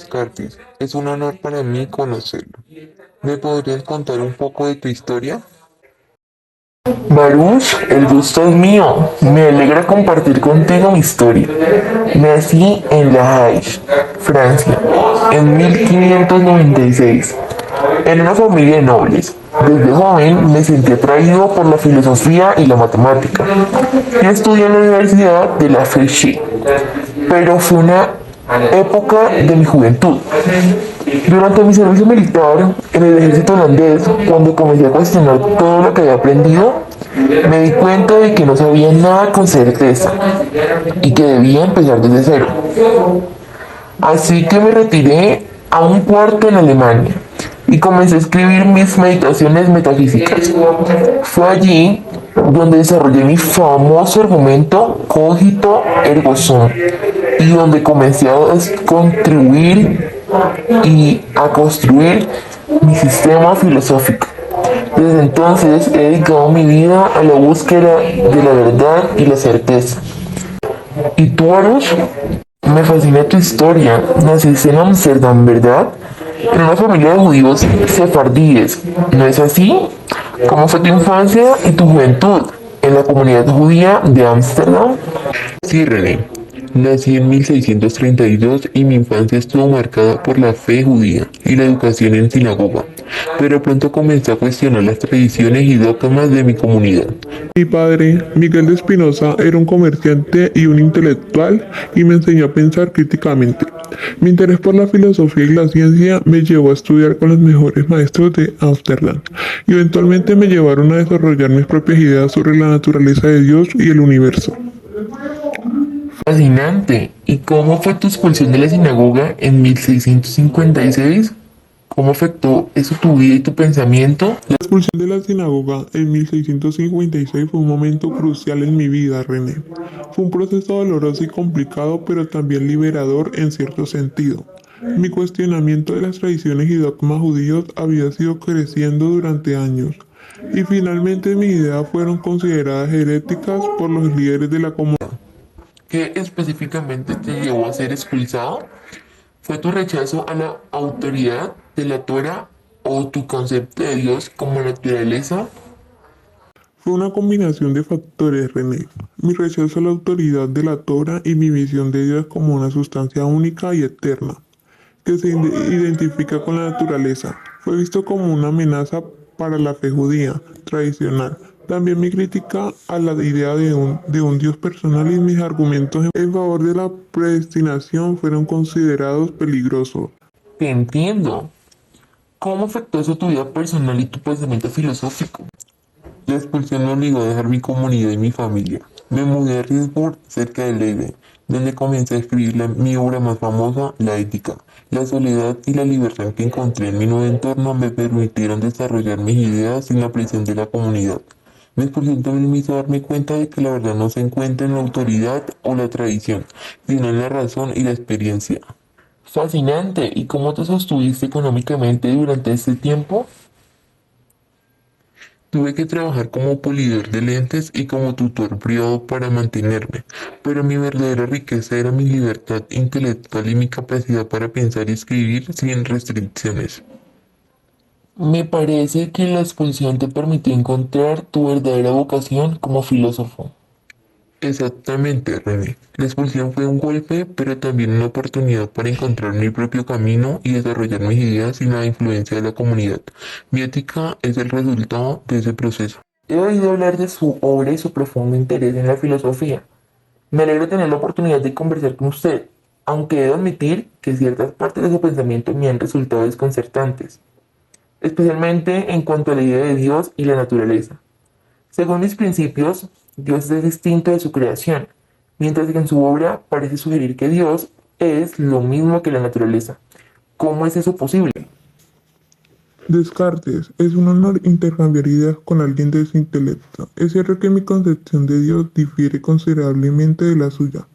Descartes. Es un honor para mí conocerlo. ¿Me podrías contar un poco de tu historia? Baruch, el gusto es mío. Me alegra compartir contigo mi historia. Nací en La Haye, Francia, en 1596, en una familia de nobles. Desde joven me sentí atraído por la filosofía y la matemática. Y estudié en la Universidad de La Fèche, pero fue una época de mi juventud. Durante mi servicio militar en el ejército holandés, cuando comencé a cuestionar todo lo que había aprendido, me di cuenta de que no sabía nada con certeza y que debía empezar desde cero. Así que me retiré a un cuarto en Alemania y comencé a escribir mis meditaciones metafísicas. Fue allí donde desarrollé mi famoso argumento cogito ergo sum y donde comencé a contribuir y a construir mi sistema filosófico. Desde entonces he dedicado mi vida a la búsqueda de la verdad y la certeza. ¿Y tú, Aros? Me fascina tu historia. Naciste en Ámsterdam, ¿verdad? En una familia de judíos sefardíes. ¿No es así? ¿Cómo fue tu infancia y tu juventud en la comunidad judía de Ámsterdam? Sí, René. Nací en 1632 y mi infancia estuvo marcada por la fe judía y la educación en sinagoga, pero pronto comencé a cuestionar las tradiciones y dogmas de mi comunidad. Mi padre, Miguel de Espinosa, era un comerciante y un intelectual y me enseñó a pensar críticamente. Mi interés por la filosofía y la ciencia me llevó a estudiar con los mejores maestros de Ámsterdam y eventualmente me llevaron a desarrollar mis propias ideas sobre la naturaleza de Dios y el universo. Fascinante. ¿Y cómo fue tu expulsión de la sinagoga en 1656? ¿Cómo afectó eso tu vida y tu pensamiento? La expulsión de la sinagoga en 1656 fue un momento crucial en mi vida, René. Fue un proceso doloroso y complicado, pero también liberador en cierto sentido. Mi cuestionamiento de las tradiciones y dogmas judíos había sido creciendo durante años, y finalmente mis ideas fueron consideradas heréticas por los líderes de la comunidad. ¿Qué específicamente te llevó a ser expulsado? ¿Fue tu rechazo a la autoridad de la Torah o tu concepto de Dios como naturaleza? Fue una combinación de factores, René. Mi rechazo a la autoridad de la Torah y mi visión de Dios como una sustancia única y eterna, que se identifica con la naturaleza. Fue visto como una amenaza para la fe judía tradicional. También mi crítica a la idea de un Dios personal y mis argumentos en favor de la predestinación fueron considerados peligrosos. Te entiendo. ¿Cómo afectó eso tu vida personal y tu pensamiento filosófico? La expulsión me obligó a dejar mi comunidad y mi familia. Me mudé a Riesburg, cerca de Leiden, donde comencé a escribir mi obra más famosa, La Ética. La soledad y la libertad que encontré en mi nuevo entorno me permitieron desarrollar mis ideas sin la presión de la comunidad. Mi expulsión también me hizo darme cuenta de que la verdad no se encuentra en la autoridad o la tradición, sino en la razón y la experiencia. Fascinante. ¿Y cómo te sostuviste económicamente durante este tiempo? Tuve que trabajar como pulidor de lentes y como tutor privado para mantenerme, pero mi verdadera riqueza era mi libertad intelectual y mi capacidad para pensar y escribir sin restricciones. Me parece que la expulsión te permitió encontrar tu verdadera vocación como filósofo. Exactamente, René. La expulsión fue un golpe, pero también una oportunidad para encontrar mi propio camino y desarrollar mis ideas sin la influencia de la comunidad. Mi ética es el resultado de ese proceso. He oído hablar de su obra y su profundo interés en la filosofía. Me alegra tener la oportunidad de conversar con usted, aunque debo admitir que ciertas partes de su pensamiento me han resultado desconcertantes, especialmente en cuanto a la idea de Dios y la naturaleza. Según mis principios, Dios es distinto de su creación, mientras que en su obra parece sugerir que Dios es lo mismo que la naturaleza. ¿Cómo es eso posible? Descartes, es un honor intercambiar ideas con alguien de su intelecto. Es cierto que mi concepción de Dios difiere considerablemente de la suya.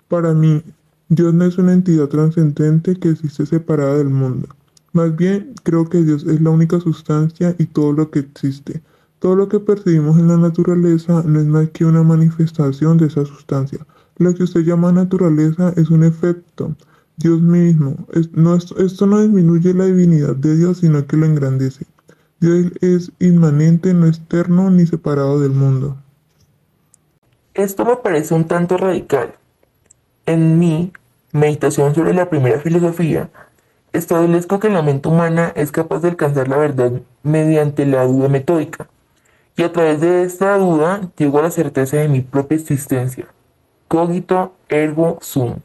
Para mí, Dios no es una entidad trascendente que existe separada del mundo. Más bien, creo que Dios es la única sustancia y todo lo que existe. Todo lo que percibimos en la naturaleza no es más que una manifestación de esa sustancia. Lo que usted llama naturaleza es un efecto Dios mismo. Esto no disminuye la divinidad de Dios, sino que lo engrandece. Dios es inmanente, no externo ni separado del mundo. Esto me parece un tanto radical. En mi meditación sobre la primera filosofía, establezco que la mente humana es capaz de alcanzar la verdad mediante la duda metódica, y a través de esta duda llego a la certeza de mi propia existencia, cogito ergo sum,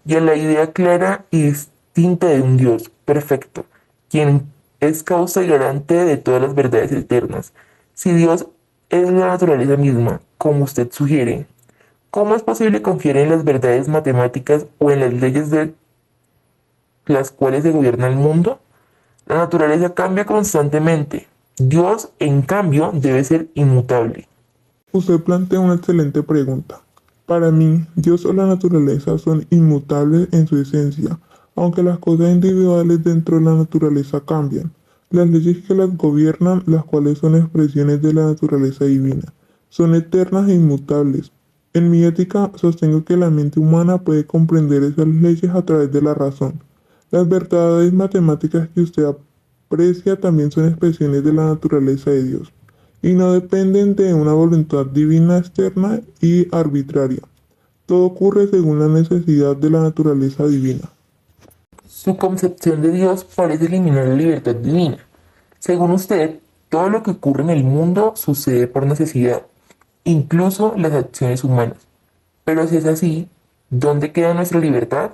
y a la idea clara y distinta de un Dios perfecto, quien es causa y garante de todas las verdades eternas. Si Dios es la naturaleza misma, como usted sugiere, ¿cómo es posible confiar en las verdades matemáticas o en las leyes de las cuales se gobierna el mundo? La naturaleza cambia constantemente. Dios, en cambio, debe ser inmutable. Usted plantea una excelente pregunta. Para mí, Dios o la naturaleza son inmutables en su esencia, aunque las cosas individuales dentro de la naturaleza cambian. Las leyes que las gobiernan, las cuales son expresiones de la naturaleza divina, son eternas e inmutables. En mi ética sostengo que la mente humana puede comprender esas leyes a través de la razón. Las verdades matemáticas que usted aprecia también son expresiones de la naturaleza de Dios y no dependen de una voluntad divina externa y arbitraria. Todo ocurre según la necesidad de la naturaleza divina. Su concepción de Dios parece eliminar la libertad divina. Según usted, todo lo que ocurre en el mundo sucede por necesidad, incluso las acciones humanas. Pero si es así, ¿dónde queda nuestra libertad?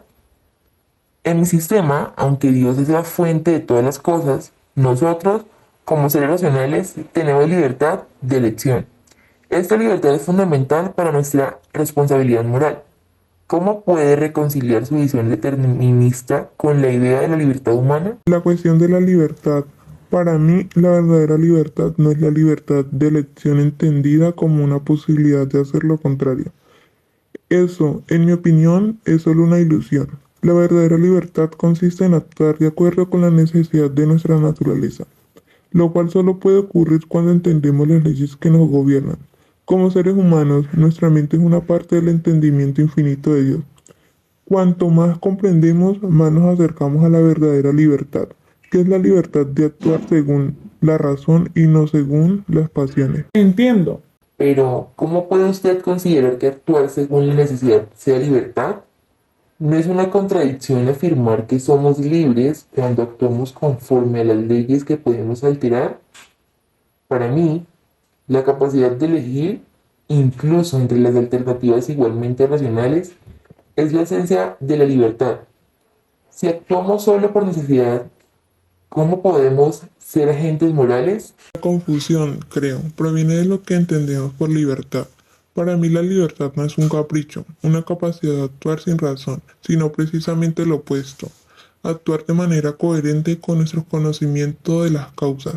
En mi sistema, aunque Dios es la fuente de todas las cosas, nosotros, como seres racionales, tenemos libertad de elección. Esta libertad es fundamental para nuestra responsabilidad moral. ¿Cómo puede reconciliar su visión determinista con la idea de la libertad humana? La cuestión de la libertad. Para mí, la verdadera libertad no es la libertad de elección entendida como una posibilidad de hacer lo contrario. Eso, en mi opinión, es solo una ilusión. La verdadera libertad consiste en actuar de acuerdo con la necesidad de nuestra naturaleza, lo cual solo puede ocurrir cuando entendemos las leyes que nos gobiernan. Como seres humanos, nuestra mente es una parte del entendimiento infinito de Dios. Cuanto más comprendemos, más nos acercamos a la verdadera libertad, que es la libertad de actuar según la razón y no según las pasiones. Entiendo. Pero, ¿cómo puede usted considerar que actuar según la necesidad sea libertad? ¿No es una contradicción afirmar que somos libres cuando actuamos conforme a las leyes que podemos alterar? Para mí, la capacidad de elegir, incluso entre las alternativas igualmente racionales, es la esencia de la libertad. Si actuamos solo por necesidad, ¿cómo podemos ser agentes morales? La confusión, creo, proviene de lo que entendemos por libertad. Para mí la libertad no es un capricho, una capacidad de actuar sin razón, sino precisamente lo opuesto, actuar de manera coherente con nuestro conocimiento de las causas.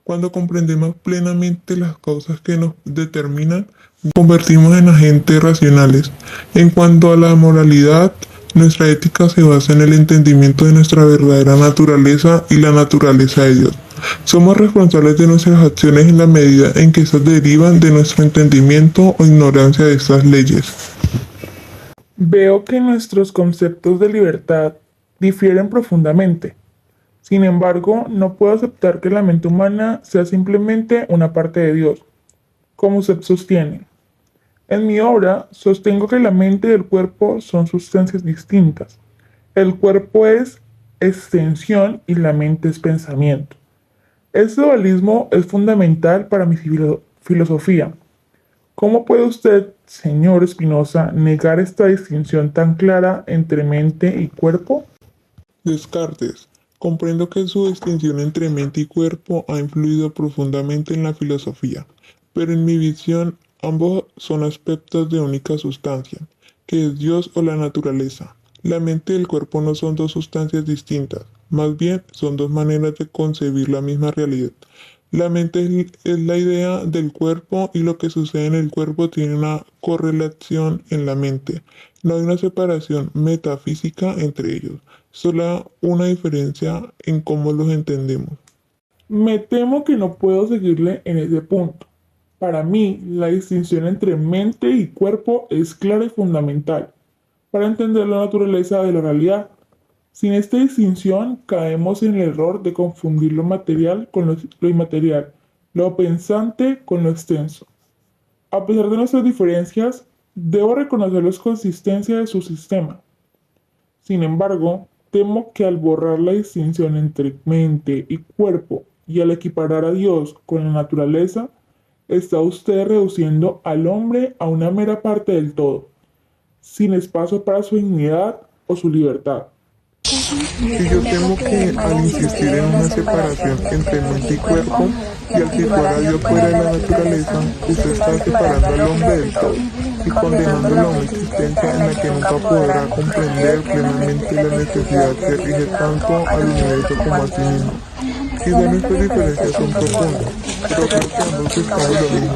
Cuando comprendemos plenamente las causas que nos determinan, nos convertimos en agentes racionales. En cuanto a la moralidad, nuestra ética se basa en el entendimiento de nuestra verdadera naturaleza y la naturaleza de Dios. Somos responsables de nuestras acciones en la medida en que éstas derivan de nuestro entendimiento o ignorancia de estas leyes. Veo que nuestros conceptos de libertad difieren profundamente. Sin embargo, no puedo aceptar que la mente humana sea simplemente una parte de Dios, como usted sostiene. En mi obra sostengo que la mente y el cuerpo son sustancias distintas. El cuerpo es extensión y la mente es pensamiento. Este dualismo es fundamental para mi filosofía. ¿Cómo puede usted, señor Spinoza, negar esta distinción tan clara entre mente y cuerpo? Descartes. Comprendo que su distinción entre mente y cuerpo ha influido profundamente en la filosofía, pero en mi visión ambos son aspectos de única sustancia, que es Dios o la naturaleza. La mente y el cuerpo no son dos sustancias distintas, más bien son dos maneras de concebir la misma realidad. La mente es la idea del cuerpo y lo que sucede en el cuerpo tiene una correlación en la mente. No hay una separación metafísica entre ellos, solo una diferencia en cómo los entendemos. Me temo que no puedo seguirle en ese punto. Para mí, la distinción entre mente y cuerpo es clara y fundamental para entender la naturaleza de la realidad. Sin esta distinción, caemos en el error de confundir lo material con lo inmaterial, lo pensante con lo extenso. A pesar de nuestras diferencias, debo reconocer la consistencia de su sistema. Sin embargo, temo que al borrar la distinción entre mente y cuerpo y al equiparar a Dios con la naturaleza, está usted reduciendo al hombre a una mera parte del todo, sin espacio para su dignidad o su libertad. Y yo temo que al insistir en una separación entre mente y cuerpo y al situar a Dios fuera de la naturaleza, usted está separando al hombre del todo y condenándolo a una existencia en la que nunca podrá comprender plenamente la necesidad que rige tanto al universo como a sí mismo. Quizá nuestras diferencias son profundas, pero creo que ambos buscamos lo mismo,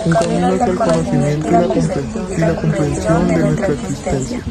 un camino hacia el conocimiento y la comprensión de nuestra existencia.